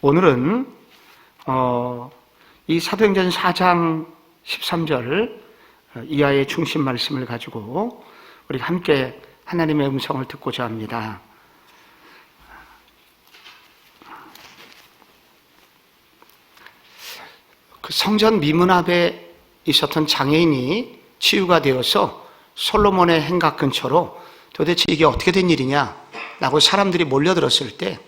오늘은 이 사도행전 4장 13절 이하의 중심 말씀을 가지고 우리 함께 하나님의 음성을 듣고자 합니다. 그 성전 미문 앞에 있었던 장애인이 치유가 되어서 솔로몬의 행각 근처로 도대체 이게 어떻게 된 일이냐라고 사람들이 몰려들었을 때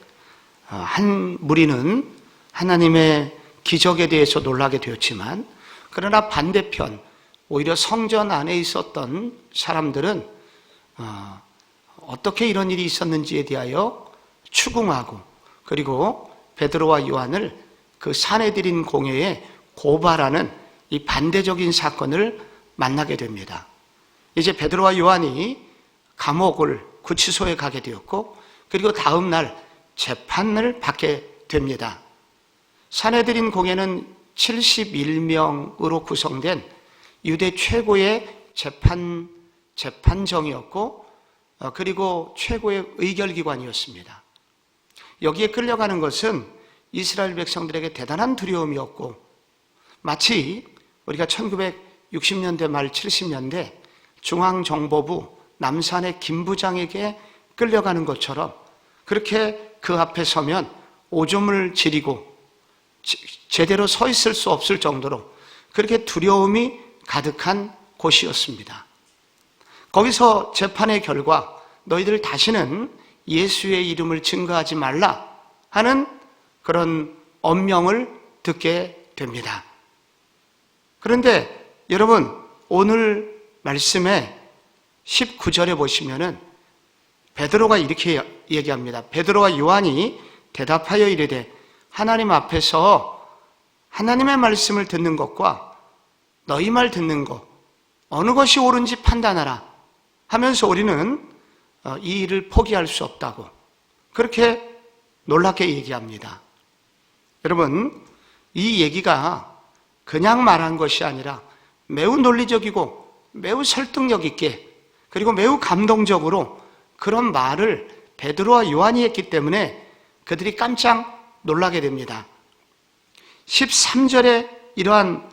한 무리는 하나님의 기적에 대해서 놀라게 되었지만, 그러나 반대편 오히려 성전 안에 있었던 사람들은 어떻게 이런 일이 있었는지에 대하여 추궁하고, 그리고 베드로와 요한을 그 사내들인 공회에 고발하는 이 반대적인 사건을 만나게 됩니다. 이제 베드로와 요한이 감옥을 구치소에 가게 되었고, 그리고 다음 날 재판을 받게 됩니다. 사내들인 공회는 71명으로 구성된 유대 최고의 재판정이었고, 그리고 최고의 의결기관이었습니다. 여기에 끌려가는 것은 이스라엘 백성들에게 대단한 두려움이었고, 마치 우리가 1960년대 말 70년대 중앙정보부 남산의 김 부장에게 끌려가는 것처럼, 그렇게 그 앞에 서면 오줌을 지리고 제대로 서 있을 수 없을 정도로 그렇게 두려움이 가득한 곳이었습니다. 거기서 재판의 결과 너희들 다시는 예수의 이름을 증거하지 말라 하는 그런 엄명을 듣게 됩니다. 그런데 여러분, 오늘 말씀의 19절에 보시면은 베드로가 이렇게 얘기합니다. 베드로와 요한이 대답하여 이르되 하나님 앞에서 하나님의 말씀을 듣는 것과 너희 말 듣는 것 어느 것이 옳은지 판단하라 하면서 우리는 이 일을 포기할 수 없다고 그렇게 놀랍게 얘기합니다. 여러분, 이 얘기가 그냥 말한 것이 아니라 매우 논리적이고 매우 설득력 있게, 그리고 매우 감동적으로 그런 말을 베드로와 요한이 했기 때문에 그들이 깜짝 놀라게 됩니다. 13절에 이러한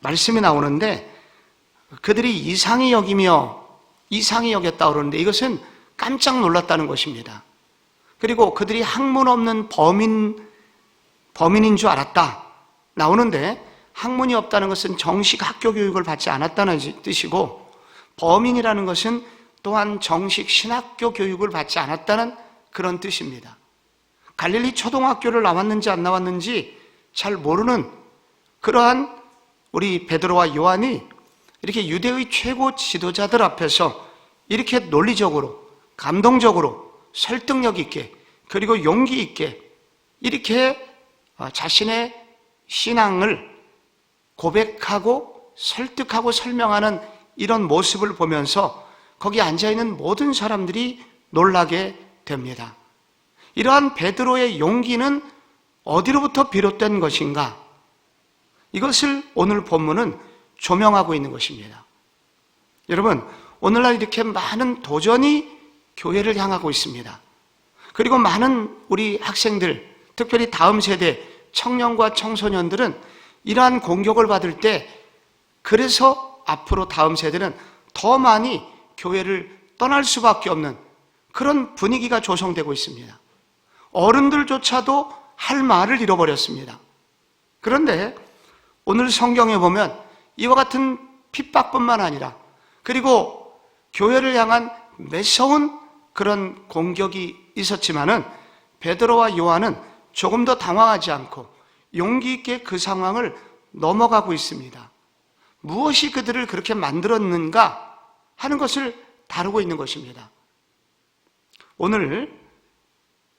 말씀이 나오는데, 그들이 이상히 여겼다 그러는데 이것은 깜짝 놀랐다는 것입니다. 그리고 그들이 학문 없는 범인인 줄 알았다 나오는데, 학문이 없다는 것은 정식 학교 교육을 받지 않았다는 뜻이고, 범인이라는 것은 또한 정식 신학교 교육을 받지 않았다는 그런 뜻입니다. 갈릴리 초등학교를 나왔는지 안 나왔는지 잘 모르는 그러한 우리 베드로와 요한이 이렇게 유대의 최고 지도자들 앞에서 이렇게 논리적으로, 감동적으로, 설득력 있게, 그리고 용기 있게 이렇게 자신의 신앙을 고백하고 설득하고 설명하는 이런 모습을 보면서 거기 앉아있는 모든 사람들이 놀라게 됩니다. 이러한 베드로의 용기는 어디로부터 비롯된 것인가? 이것을 오늘 본문은 조명하고 있는 것입니다. 여러분, 오늘날 이렇게 많은 도전이 교회를 향하고 있습니다. 그리고 많은 우리 학생들, 특별히 다음 세대 청년과 청소년들은 이러한 공격을 받을 때, 그래서 앞으로 다음 세대는 더 많이 교회를 떠날 수밖에 없는 그런 분위기가 조성되고 있습니다. 어른들조차도 할 말을 잃어버렸습니다. 그런데 오늘 성경에 보면 이와 같은 핍박뿐만 아니라, 그리고 교회를 향한 매서운 그런 공격이 있었지만은 베드로와 요한은 조금 더 당황하지 않고 용기 있게 그 상황을 넘어가고 있습니다. 무엇이 그들을 그렇게 만들었는가 하는 것을 다루고 있는 것입니다. 오늘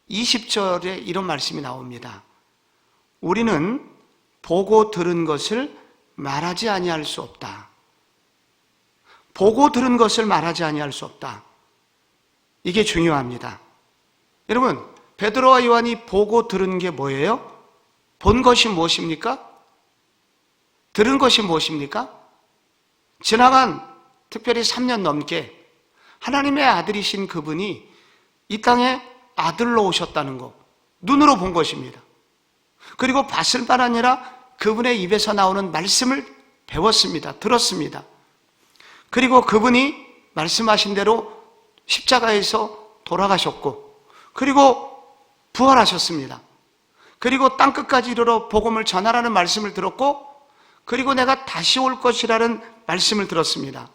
20절에 이런 말씀이 나옵니다. 우리는 보고 들은 것을 말하지 아니할 수 없다. 보고 들은 것을 말하지 아니할 수 없다. 이게 중요합니다. 여러분, 베드로와 요한이 보고 들은 게 뭐예요? 본 것이 무엇입니까? 들은 것이 무엇입니까? 지나간 특별히 3년 넘게 하나님의 아들이신 그분이 이 땅에 아들로 오셨다는 것, 눈으로 본 것입니다. 그리고 봤을 뿐 아니라 그분의 입에서 나오는 말씀을 배웠습니다. 들었습니다. 그리고 그분이 말씀하신 대로 십자가에서 돌아가셨고, 그리고 부활하셨습니다. 그리고 땅끝까지 이르러 복음을 전하라는 말씀을 들었고, 그리고 내가 다시 올 것이라는 말씀을 들었습니다.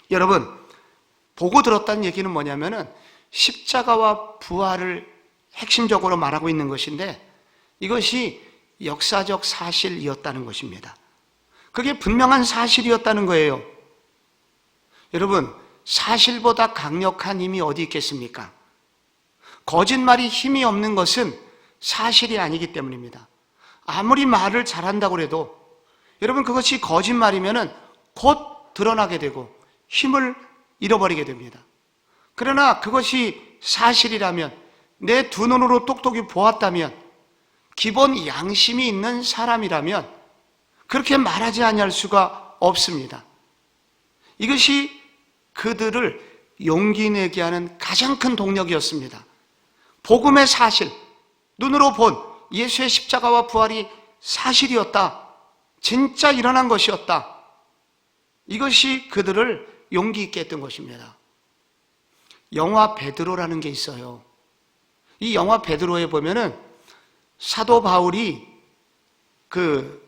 여러분, 보고 들었다는 얘기는 뭐냐면은 십자가와 부활을 핵심적으로 말하고 있는 것인데, 이것이 역사적 사실이었다는 것입니다. 그게 분명한 사실이었다는 거예요. 여러분, 사실보다 강력한 힘이 어디 있겠습니까? 거짓말이 힘이 없는 것은 사실이 아니기 때문입니다. 아무리 말을 잘한다고 해도 여러분, 그것이 거짓말이면은 곧 드러나게 되고 힘을 잃어버리게 됩니다. 그러나 그것이 사실이라면, 내 두 눈으로 똑똑히 보았다면, 기본 양심이 있는 사람이라면 그렇게 말하지 아니할 수가 없습니다. 이것이 그들을 용기 내게 하는 가장 큰 동력이었습니다. 복음의 사실, 눈으로 본 예수의 십자가와 부활이 사실이었다. 진짜 일어난 것이었다. 이것이 그들을 용기 있게 했던 것입니다. 영화 베드로라는 게 있어요. 이 영화 베드로에 보면은 사도 바울이 그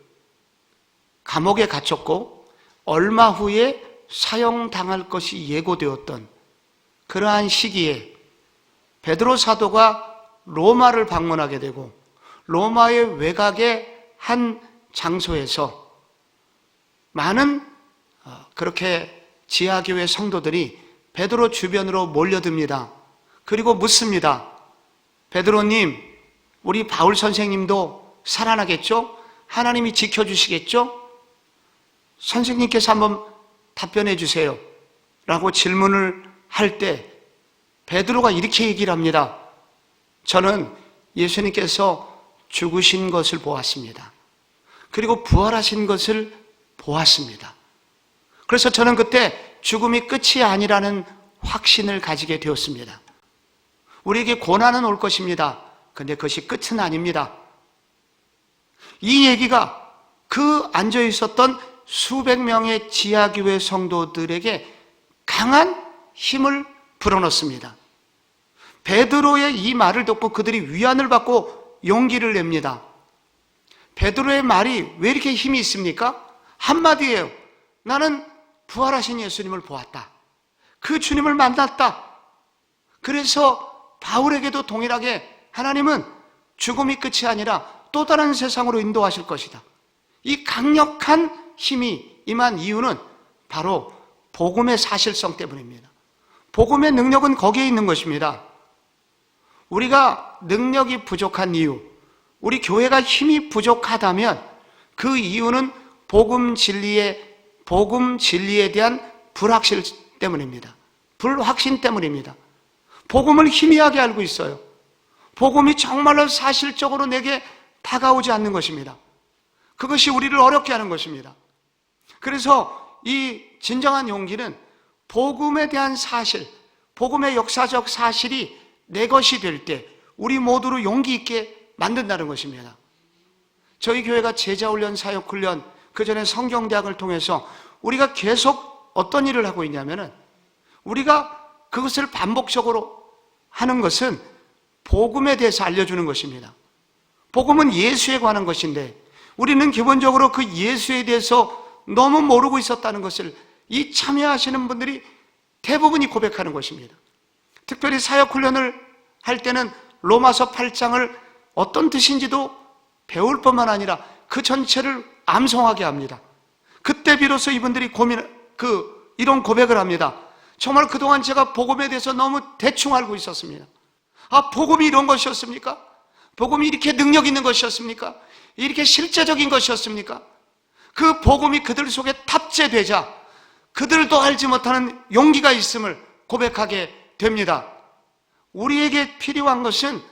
감옥에 갇혔고 얼마 후에 사형당할 것이 예고되었던 그러한 시기에 베드로 사도가 로마를 방문하게 되고, 로마의 외곽의 한 장소에서 많은 그렇게 지하교회 성도들이 베드로 주변으로 몰려듭니다. 그리고 묻습니다. 베드로님, 우리 바울 선생님도 살아나겠죠? 하나님이 지켜주시겠죠? 선생님께서 한번 답변해 주세요 라고 질문을 할 때 베드로가 이렇게 얘기를 합니다. 저는 예수님께서 죽으신 것을 보았습니다. 그리고 부활하신 것을 보았습니다. 그래서 저는 그때 죽음이 끝이 아니라는 확신을 가지게 되었습니다. 우리에게 고난은 올 것입니다. 근데 그것이 끝은 아닙니다. 이 얘기가 그 앉아 있었던 수백 명의 지하교회 성도들에게 강한 힘을 불어넣습니다. 베드로의 이 말을 듣고 그들이 위안을 받고 용기를 냅니다. 베드로의 말이 왜 이렇게 힘이 있습니까? 한마디예요. 나는 부활하신 예수님을 보았다. 그 주님을 만났다. 그래서 바울에게도 동일하게 하나님은 죽음이 끝이 아니라 또 다른 세상으로 인도하실 것이다. 이 강력한 힘이 임한 이유는 바로 복음의 사실성 때문입니다. 복음의 능력은 거기에 있는 것입니다. 우리가 능력이 부족한 이유, 우리 교회가 힘이 부족하다면 그 이유는 복음 진리에 대한 불확실 때문입니다. 불확신 때문입니다. 복음을 희미하게 알고 있어요. 복음이 정말로 사실적으로 내게 다가오지 않는 것입니다. 그것이 우리를 어렵게 하는 것입니다. 그래서 이 진정한 용기는 복음에 대한 사실, 복음의 역사적 사실이 내 것이 될 때 우리 모두를 용기 있게 만든다는 것입니다. 저희 교회가 제자훈련, 사역훈련, 그 전에 성경대학을 통해서 우리가 계속 어떤 일을 하고 있냐면은, 우리가 그것을 반복적으로 하는 것은 복음에 대해서 알려주는 것입니다. 복음은 예수에 관한 것인데 우리는 기본적으로 그 예수에 대해서 너무 모르고 있었다는 것을 이 참여하시는 분들이 대부분이 고백하는 것입니다. 특별히 사역훈련을 할 때는 로마서 8장을 어떤 뜻인지도 배울 뿐만 아니라 그 전체를 암송하게 합니다. 그때 비로소 이분들이 이런 고백을 합니다. 정말 그동안 제가 복음에 대해서 너무 대충 알고 있었습니다. 아, 복음이 이런 것이었습니까? 복음이 이렇게 능력 있는 것이었습니까? 이렇게 실제적인 것이었습니까? 그 복음이 그들 속에 탑재되자 그들도 알지 못하는 용기가 있음을 고백하게 됩니다. 우리에게 필요한 것은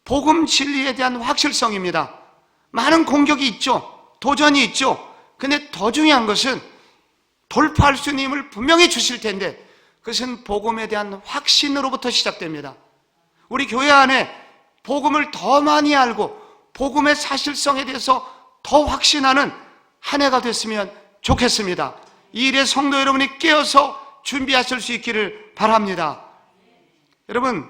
복음 진리에 대한 확실성입니다. 많은 공격이 있죠. 도전이 있죠. 근데 더 중요한 것은 돌파할 수 있는 힘을 분명히 주실 텐데 그것은 복음에 대한 확신으로부터 시작됩니다. 우리 교회 안에 복음을 더 많이 알고 복음의 사실성에 대해서 더 확신하는 한 해가 됐으면 좋겠습니다. 이 일에 성도 여러분이 깨어서 준비하실 수 있기를 바랍니다. 여러분,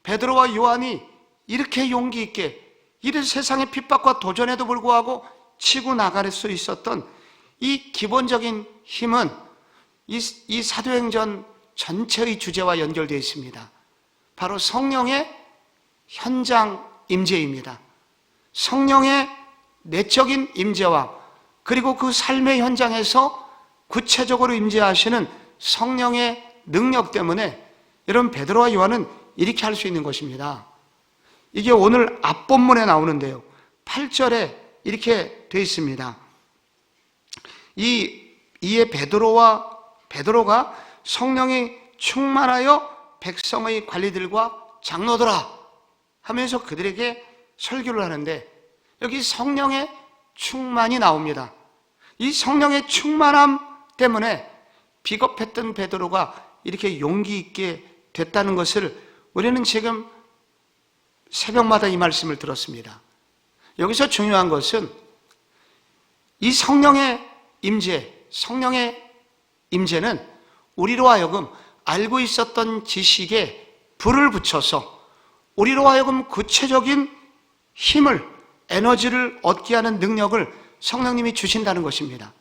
베드로와 요한이 이렇게 용기 있게 이런 세상의 핍박과 도전에도 불구하고 치고 나갈 수 있었던 이 기본적인 힘은 이 사도행전 전체의 주제와 연결되어 있습니다. 바로 성령의 현장 임재입니다. 성령의 내적인 임재와 그리고 그 삶의 현장에서 구체적으로 임재하시는 성령의 능력 때문에 여러분, 베드로와 요한은 이렇게 할 수 있는 것입니다. 이게 오늘 앞본문에 나오는데요, 8절에 이렇게 되어 있습니다. 이에 베드로가 성령이 충만하여 백성의 관리들과 장로들아 하면서 그들에게 설교를 하는데, 여기 성령의 충만이 나옵니다. 이 성령의 충만함 때문에 비겁했던 베드로가 이렇게 용기 있게 됐다는 것을 우리는 지금 새벽마다 이 말씀을 들었습니다. 여기서 중요한 것은 이 성령의 임재는 우리로 하여금 알고 있었던 지식에 불을 붙여서 우리로 하여금 구체적인 힘을, 에너지를 얻게 하는 능력을 성령님이 주신다는 것입니다.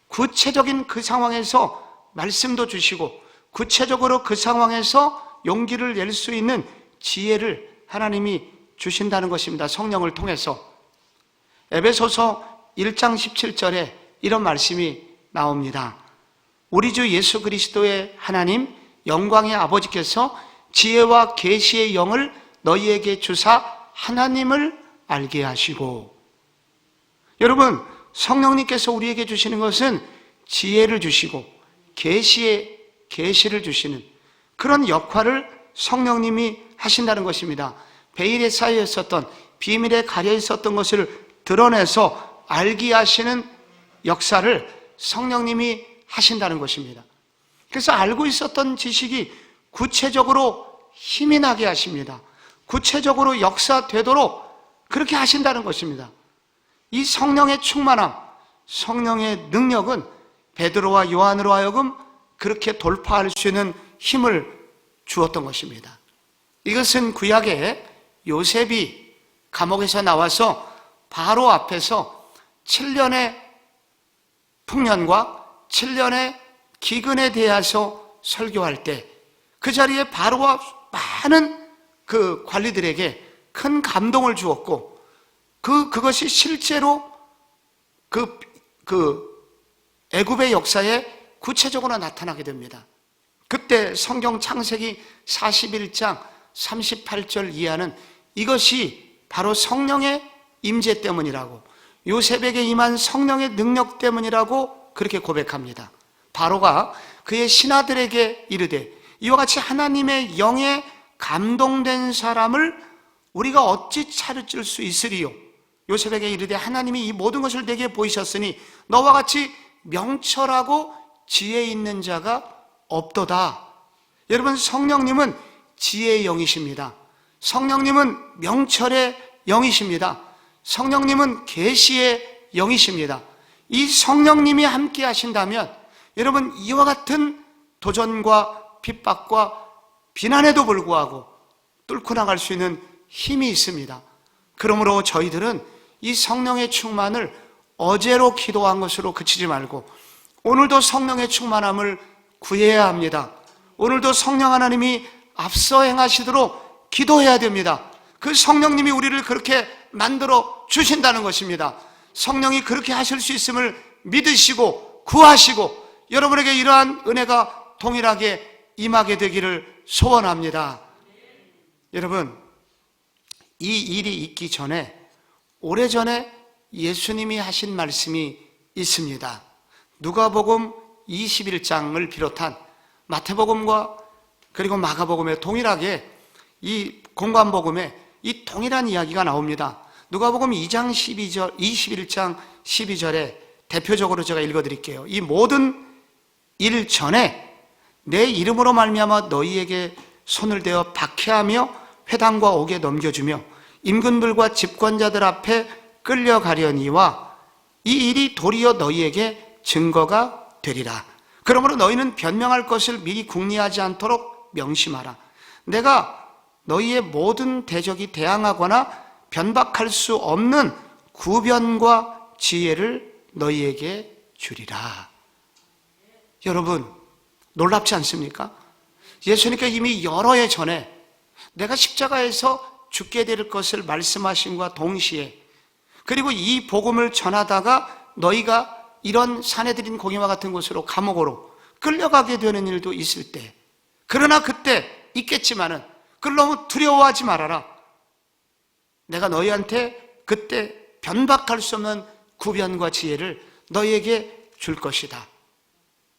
구체적인 그 상황에서 말씀도 주시고 구체적으로 그 상황에서 용기를 낼 수 있는 지혜를 하나님이 주신다는 것입니다. 성령을 통해서. 에베소서 1장 17절에 이런 말씀이 나옵니다. 우리 주 예수 그리스도의 하나님 영광의 아버지께서 지혜와 계시의 영을 너희에게 주사 하나님을 알게 하시고. 여러분, 성령님께서 우리에게 주시는 것은 지혜를 주시고 계시를 주시는 그런 역할을 성령님이 하신다는 것입니다. 베일에 쌓여 있었던, 비밀에 가려 있었던 것을 드러내서 알게 하시는 역사를 성령님이 하신다는 것입니다. 그래서 알고 있었던 지식이 구체적으로 힘이 나게 하십니다. 구체적으로 역사되도록 그렇게 하신다는 것입니다. 이 성령의 충만함, 성령의 능력은 베드로와 요한으로 하여금 그렇게 돌파할 수 있는 힘을 주었던 것입니다. 이것은 구약에 요셉이 감옥에서 나와서 바로 앞에서 7년의 풍년과 7년의 기근에 대해서 설교할 때 그 자리에 바로와 많은 그 관리들에게 큰 감동을 주었고 그것이 실제로 애굽의 역사에 구체적으로 나타나게 됩니다. 그때 성경 창세기 41장 38절 이하는 이것이 바로 성령의 임재 때문이라고, 요셉에게 임한 성령의 능력 때문이라고 그렇게 고백합니다. 바로가 그의 신하들에게 이르되 이와 같이 하나님의 영에 감동된 사람을 우리가 어찌 차려줄 수 있으리요? 요셉에게 이르되 하나님이 이 모든 것을 내게 보이셨으니 너와 같이 명철하고 지혜 있는 자가 없도다. 여러분, 성령님은 지혜의 영이십니다. 성령님은 명철의 영이십니다. 성령님은 계시의 영이십니다. 이 성령님이 함께 하신다면 여러분, 이와 같은 도전과 핍박과 비난에도 불구하고 뚫고 나갈 수 있는 힘이 있습니다. 그러므로 저희들은 이 성령의 충만을 어제로 기도한 것으로 그치지 말고 오늘도 성령의 충만함을 구해야 합니다. 오늘도 성령 하나님이 앞서 행하시도록 기도해야 됩니다. 그 성령님이 우리를 그렇게 만들어 주신다는 것입니다. 성령이 그렇게 하실 수 있음을 믿으시고 구하시고 여러분에게 이러한 은혜가 동일하게 임하게 되기를 소원합니다. 여러분, 이 일이 있기 전에 오래전에 예수님이 하신 말씀이 있습니다. 누가복음 21장을 비롯한 마태복음과 그리고 마가복음에 동일하게 이 공관복음에 이 동일한 이야기가 나옵니다. 누가복음 2장 21장 12절에 대표적으로 제가 읽어드릴게요. 이 모든 일 전에 내 이름으로 말미암아 너희에게 손을 대어 박해하며 회당과 옥에 넘겨주며 임금들과 집권자들 앞에 끌려가려니와 이 일이 도리어 너희에게 증거가 되리라. 그러므로 너희는 변명할 것을 미리 궁리하지 않도록 명심하라. 내가 너희의 모든 대적이 대항하거나 변박할 수 없는 구변과 지혜를 너희에게 주리라. 여러분, 놀랍지 않습니까? 예수님께서 이미 여러 해 전에 내가 십자가에서 죽게 될 것을 말씀하신과 동시에, 그리고 이 복음을 전하다가 너희가 이런 사내들인 공의와 같은 곳으로, 감옥으로 끌려가게 되는 일도 있을 때, 그러나 그때 있겠지만은 그걸 너무 두려워하지 말아라. 내가 너희한테 그때 변박할 수 없는 구변과 지혜를 너희에게 줄 것이다.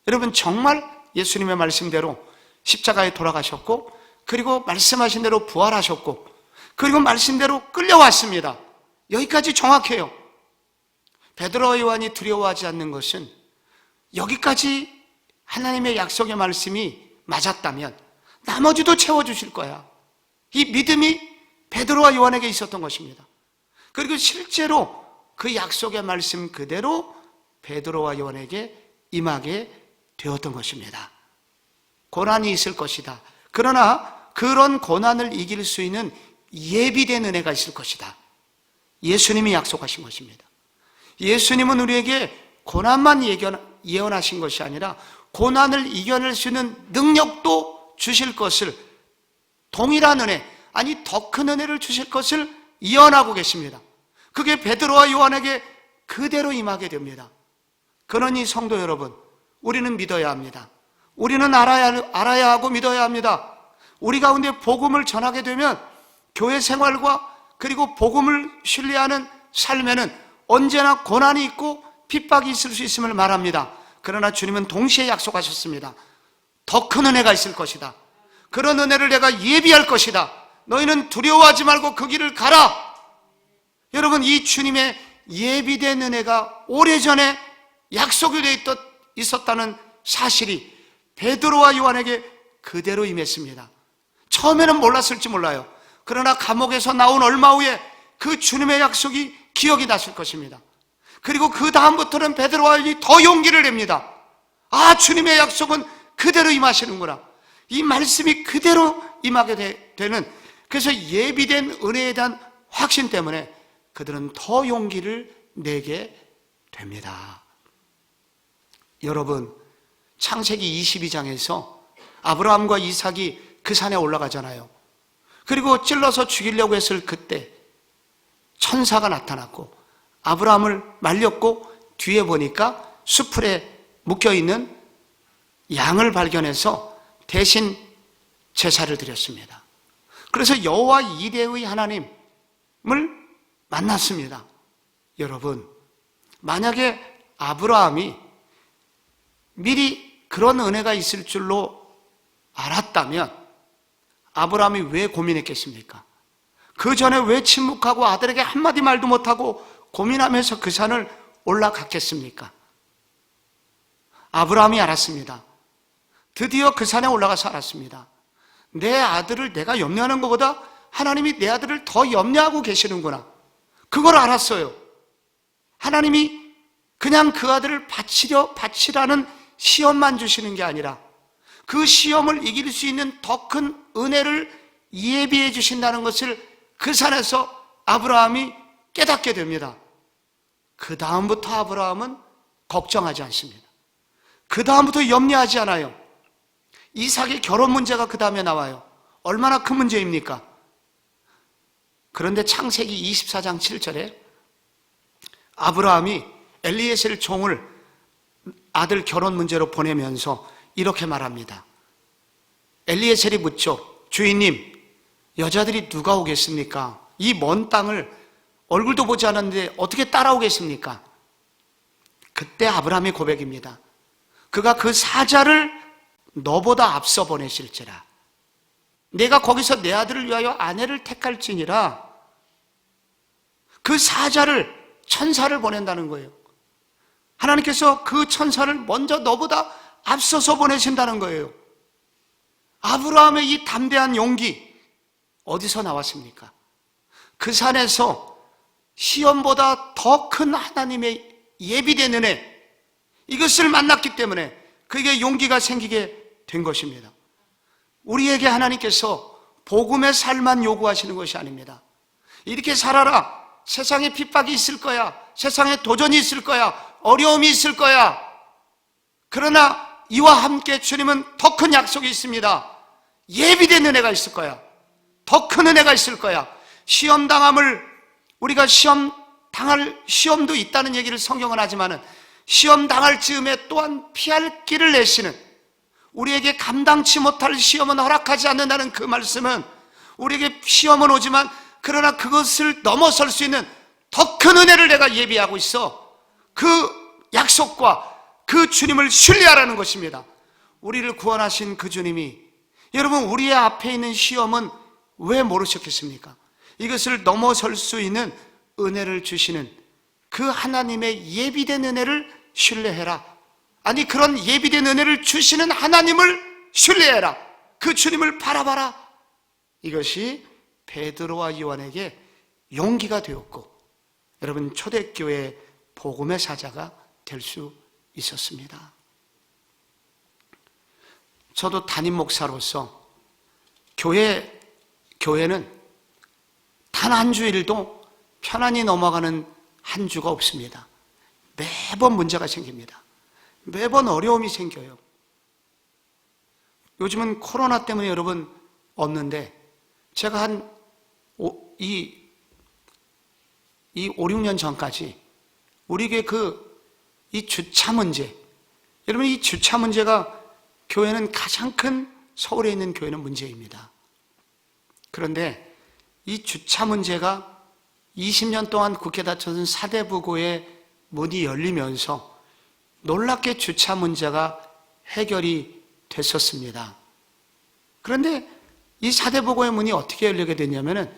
여러분, 정말 예수님의 말씀대로 십자가에 돌아가셨고, 그리고 말씀하신 대로 부활하셨고, 그리고 말씀대로 끌려왔습니다. 여기까지 정확해요. 베드로와 요한이 두려워하지 않는 것은 여기까지 하나님의 약속의 말씀이 맞았다면 나머지도 채워주실 거야. 이 믿음이 베드로와 요한에게 있었던 것입니다. 그리고 실제로 그 약속의 말씀 그대로 베드로와 요한에게 임하게 되었던 것입니다. 고난이 있을 것이다. 그러나 그런 고난을 이길 수 있는 예비된 은혜가 있을 것이다. 예수님이 약속하신 것입니다. 예수님은 우리에게 고난만 예언하신 것이 아니라 고난을 이겨낼 수 있는 능력도 주실 것을, 동일한 은혜, 아니 더 큰 은혜를 주실 것을 예언하고 계십니다. 그게 베드로와 요한에게 그대로 임하게 됩니다. 그러니 성도 여러분, 우리는 믿어야 합니다. 우리는 알아야 하고 믿어야 합니다. 우리 가운데 복음을 전하게 되면 교회 생활과 그리고 복음을 신뢰하는 삶에는 언제나 고난이 있고 핍박이 있을 수 있음을 말합니다. 그러나 주님은 동시에 약속하셨습니다. 더 큰 은혜가 있을 것이다. 그런 은혜를 내가 예비할 것이다. 너희는 두려워하지 말고 그 길을 가라. 여러분, 이 주님의 예비된 은혜가 오래전에 약속이 되어 있었다는 사실이 베드로와 요한에게 그대로 임했습니다. 처음에는 몰랐을지 몰라요. 그러나 감옥에서 나온 얼마 후에 그 주님의 약속이 기억이 나실 것입니다. 그리고 그 다음부터는 베드로와 요한이 더 용기를 냅니다. 아, 주님의 약속은 그대로 임하시는구나. 이 말씀이 그대로 임하게 되는, 그래서 예비된 은혜에 대한 확신 때문에 그들은 더 용기를 내게 됩니다. 여러분, 창세기 22장에서 아브라함과 이삭이 그 산에 올라가잖아요. 그리고 찔러서 죽이려고 했을 그때 천사가 나타났고 아브라함을 말렸고, 뒤에 보니까 수풀에 묶여있는 양을 발견해서 대신 제사를 드렸습니다. 그래서 여호와 이레의 하나님을 만났습니다. 여러분, 만약에 아브라함이 미리 그런 은혜가 있을 줄로 알았다면 아브라함이 왜 고민했겠습니까? 그 전에 왜 침묵하고 아들에게 한마디 말도 못하고 고민하면서 그 산을 올라갔겠습니까? 아브라함이 알았습니다. 드디어 그 산에 올라가서 알았습니다. 내 아들을 내가 염려하는 것보다 하나님이 내 아들을 더 염려하고 계시는구나. 그걸 알았어요. 하나님이 그냥 그 아들을 바치라는 시험만 주시는 게 아니라 그 시험을 이길 수 있는 더 큰 은혜를 예비해 주신다는 것을 그 산에서 아브라함이 깨닫게 됩니다. 그 다음부터 아브라함은 걱정하지 않습니다. 그 다음부터 염려하지 않아요. 이삭의 결혼 문제가 그 다음에 나와요. 얼마나 큰 문제입니까? 그런데 창세기 24장 7절에 아브라함이 엘리에셀 종을 아들 결혼 문제로 보내면서 이렇게 말합니다. 엘리에셀이 묻죠. 주인님, 여자들이 누가 오겠습니까? 이 먼 땅을 얼굴도 보지 않았는데 어떻게 따라오겠습니까? 그때 아브라함의 고백입니다. 그가 그 사자를 너보다 앞서 보내실지라. 내가 거기서 내 아들을 위하여 아내를 택할지니라. 그 사자를, 천사를 보낸다는 거예요. 하나님께서 그 천사를 먼저 너보다 앞서서 보내신다는 거예요. 아브라함의 이 담대한 용기 어디서 나왔습니까? 그 산에서 시험보다 더 큰 하나님의 예비된 은혜, 이것을 만났기 때문에 그에게 용기가 생기게 된 것입니다. 우리에게 하나님께서 복음의 삶만 요구하시는 것이 아닙니다. 이렇게 살아라. 세상에 핍박이 있을 거야. 세상에 도전이 있을 거야. 어려움이 있을 거야. 그러나 이와 함께 주님은 더 큰 약속이 있습니다. 예비된 은혜가 있을 거야. 더 큰 은혜가 있을 거야. 시험 당함을, 우리가 시험 당할 시험도 있다는 얘기를 성경은 하지만은 시험 당할 즈음에 또한 피할 길을 내시는, 우리에게 감당치 못할 시험은 허락하지 않는다는 그 말씀은 우리에게 시험은 오지만 그러나 그것을 넘어설 수 있는 더 큰 은혜를 내가 예비하고 있어. 그 약속과 그 주님을 신뢰하라는 것입니다. 우리를 구원하신 그 주님이, 여러분, 우리의 앞에 있는 시험은 왜 모르셨겠습니까? 이것을 넘어설 수 있는 은혜를 주시는 그 하나님의 예비된 은혜를 신뢰해라. 아니, 그런 예비된 은혜를 주시는 하나님을 신뢰해라. 그 주님을 바라봐라. 이것이 베드로와 요한에게 용기가 되었고, 여러분, 초대교회 복음의 사자가 될 수 있었습니다. 저도 담임 목사로서 교회는 단 한 주일도 편안히 넘어가는 한 주가 없습니다. 매번 문제가 생깁니다. 매번 어려움이 생겨요. 요즘은 코로나 때문에 여러분 없는데, 제가 이 5, 6년 전까지 우리 교회 이 주차 문제, 여러분, 이 주차 문제가 교회는 가장 큰, 서울에 있는 교회는 문제입니다. 그런데 이 주차 문제가 20년 동안 국회 닫혀진 사대부고의 문이 열리면서 놀랍게 주차 문제가 해결이 됐었습니다. 그런데 이 사대부고의 문이 어떻게 열리게 됐냐면은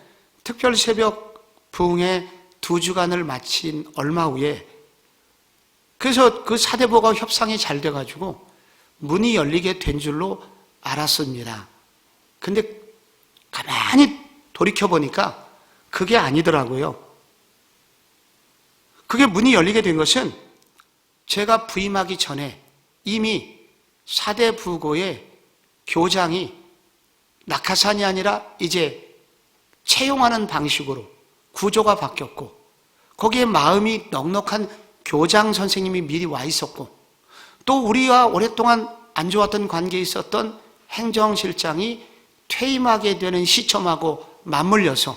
특별 새벽 부흥회 2주간을 마친 얼마 후에, 그래서 그 사대부고가 협상이 잘 돼가지고 문이 열리게 된 줄로 알았습니다. 근데 가만히 돌이켜보니까 그게 아니더라고요. 그게 문이 열리게 된 것은 제가 부임하기 전에 이미 사대부고의 교장이 낙하산이 아니라 이제 채용하는 방식으로 구조가 바뀌었고, 거기에 마음이 넉넉한 교장 선생님이 미리 와 있었고, 또 우리와 오랫동안 안 좋았던 관계에 있었던 행정실장이 퇴임하게 되는 시점하고 맞물려서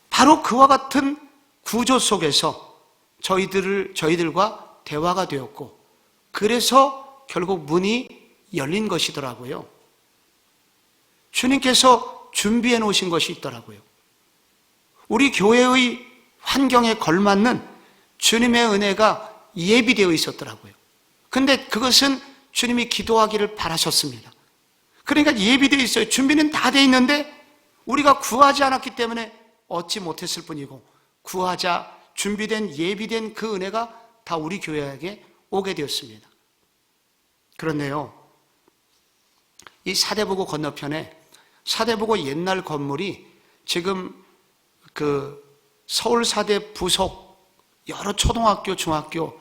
바로 그와 같은 구조 속에서 저희들과 대화가 되었고, 그래서 결국 문이 열린 것이더라고요. 주님께서 준비해 놓으신 것이 있더라고요. 우리 교회의 환경에 걸맞는 주님의 은혜가 예비되어 있었더라고요. 근데 그것은 주님이 기도하기를 바라셨습니다. 그러니까 예비되어 있어요. 준비는 다 돼 있는데 우리가 구하지 않았기 때문에 얻지 못했을 뿐이고, 구하자 준비된 예비된 그 은혜가 다 우리 교회에게 오게 되었습니다. 그런데요, 이 사대부고 건너편에 사대부고 옛날 건물이 지금 그 서울사대 부속 여러 초등학교, 중학교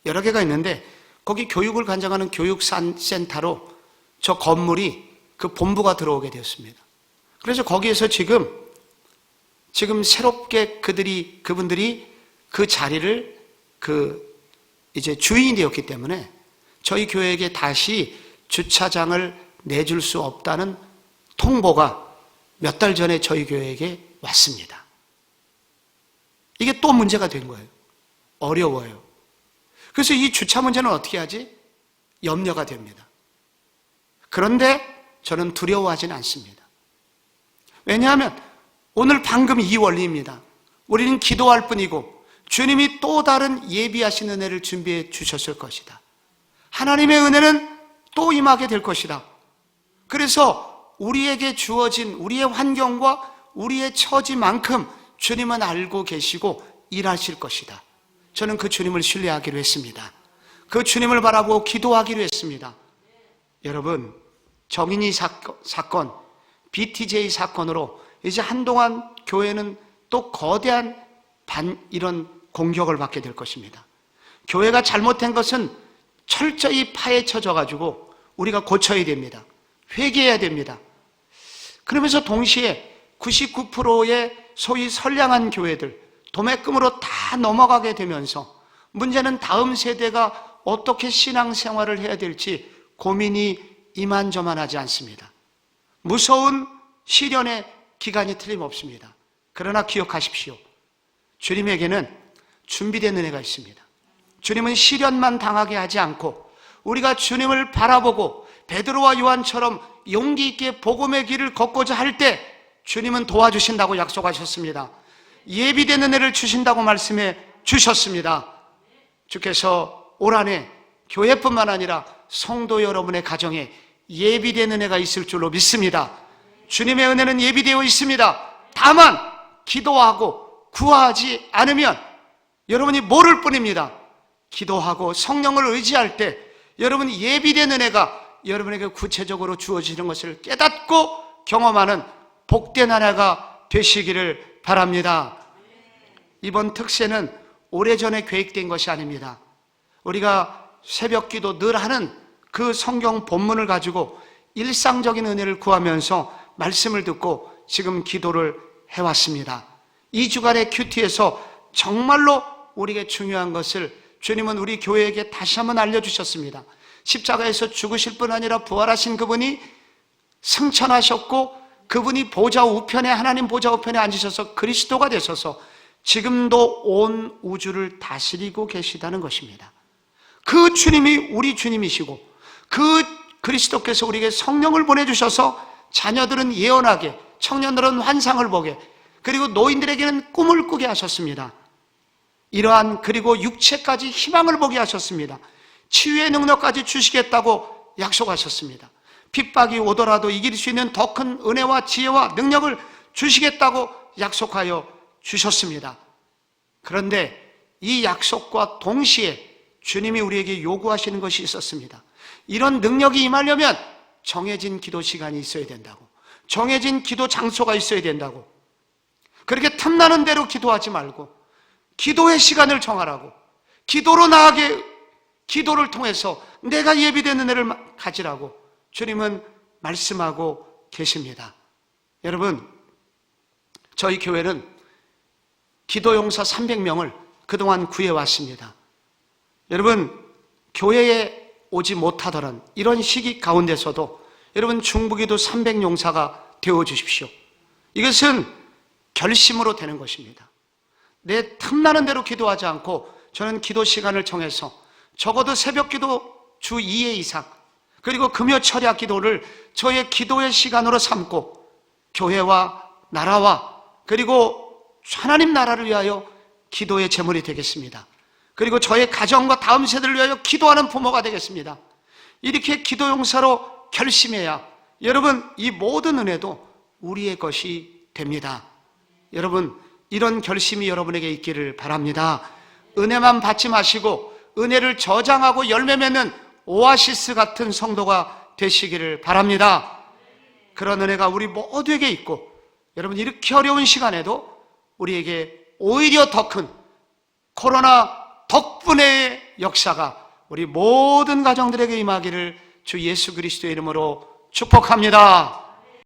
여러 개가 있는데, 거기 교육을 관장하는 교육센터로 저 건물이 그 본부가 들어오게 되었습니다. 그래서 거기에서 지금 새롭게 그분들이 그 자리를 이제 주인이 되었기 때문에 저희 교회에게 다시 주차장을 내줄 수 없다는 통보가 몇 달 전에 저희 교회에게 왔습니다. 이게 또 문제가 된 거예요. 어려워요. 그래서 이 주차 문제는 어떻게 하지? 염려가 됩니다. 그런데 저는 두려워하지는 않습니다. 왜냐하면 오늘 방금 이 원리입니다. 우리는 기도할 뿐이고 주님이 또 다른 예비하신 은혜를 준비해 주셨을 것이다. 하나님의 은혜는 또 임하게 될 것이다. 그래서 우리에게 주어진 우리의 환경과 우리의 처지만큼 주님은 알고 계시고 일하실 것이다. 저는 그 주님을 신뢰하기로 했습니다. 그 주님을 바라보고 기도하기로 했습니다. 여러분, 정인이 사건, BTJ 사건으로 이제 한동안 교회는 또 거대한 이런 공격을 받게 될 것입니다. 교회가 잘못된 것은 철저히 파헤쳐져 가지고 우리가 고쳐야 됩니다. 회개해야 됩니다. 그러면서 동시에 99%의 소위 선량한 교회들, 도매금으로 다 넘어가게 되면서 문제는 다음 세대가 어떻게 신앙생활을 해야 될지 고민이 이만저만하지 않습니다. 무서운 시련의 기간이 틀림없습니다. 그러나 기억하십시오. 주님에게는 준비된 은혜가 있습니다. 주님은 시련만 당하게 하지 않고 우리가 주님을 바라보고 베드로와 요한처럼 용기 있게 복음의 길을 걷고자 할 때 주님은 도와주신다고 약속하셨습니다. 예비된 은혜를 주신다고 말씀해 주셨습니다. 주께서 올 한해 교회뿐만 아니라 성도 여러분의 가정에 예비된 은혜가 있을 줄로 믿습니다. 주님의 은혜는 예비되어 있습니다. 다만 기도하고 구하지 않으면 여러분이 모를 뿐입니다. 기도하고 성령을 의지할 때 여러분이 예비된 은혜가 여러분에게 구체적으로 주어지는 것을 깨닫고 경험하는 복된 한 해가 되시기를 바랍니다. 이번 특세는 오래전에 계획된 것이 아닙니다. 우리가 새벽 기도 늘 하는 그 성경 본문을 가지고 일상적인 은혜를 구하면서 말씀을 듣고 지금 기도를 해왔습니다. 2주간의 큐티에서 정말로 우리에게 중요한 것을 주님은 우리 교회에게 다시 한번 알려주셨습니다. 십자가에서 죽으실 뿐 아니라 부활하신 그분이 승천하셨고 그분이 보좌 우편에, 하나님 보좌 우편에 앉으셔서 그리스도가 되셔서 지금도 온 우주를 다스리고 계시다는 것입니다. 그 주님이 우리 주님이시고 그 그리스도께서 우리에게 성령을 보내주셔서 자녀들은 예언하게, 청년들은 환상을 보게, 그리고 노인들에게는 꿈을 꾸게 하셨습니다. 이러한, 그리고 육체까지 희망을 보게 하셨습니다. 치유의 능력까지 주시겠다고 약속하셨습니다. 핍박이 오더라도 이길 수 있는 더 큰 은혜와 지혜와 능력을 주시겠다고 약속하여 주셨습니다. 그런데 이 약속과 동시에 주님이 우리에게 요구하시는 것이 있었습니다. 이런 능력이 임하려면 정해진 기도 시간이 있어야 된다고, 정해진 기도 장소가 있어야 된다고, 그렇게 탐나는 대로 기도하지 말고 기도의 시간을 정하라고, 기도로 나아가게, 기도를 통해서 내가 예비된 은혜를 가지라고 주님은 말씀하고 계십니다. 여러분, 저희 교회는 기도용사 300명을 그동안 구해왔습니다. 여러분, 교회에 오지 못하더란 이런 시기 가운데서도 여러분 중부기도 300용사가 되어주십시오. 이것은 결심으로 되는 것입니다. 내 탐나는 대로 기도하지 않고 저는 기도 시간을 정해서 적어도 새벽 기도 주 2회 이상, 그리고 금요 철야 기도를 저의 기도의 시간으로 삼고 교회와 나라와 그리고 하나님 나라를 위하여 기도의 제물이 되겠습니다. 그리고 저의 가정과 다음 세대를 위하여 기도하는 부모가 되겠습니다. 이렇게 기도용사로 결심해야 여러분 이 모든 은혜도 우리의 것이 됩니다. 여러분, 이런 결심이 여러분에게 있기를 바랍니다. 은혜만 받지 마시고 은혜를 저장하고 열매 맺는 오아시스 같은 성도가 되시기를 바랍니다. 그런 은혜가 우리 모두에게 있고 여러분 이렇게 어려운 시간에도 우리에게 오히려 더 큰 코로나 덕분의 역사가 우리 모든 가정들에게 임하기를 주 예수 그리스도의 이름으로 축복합니다.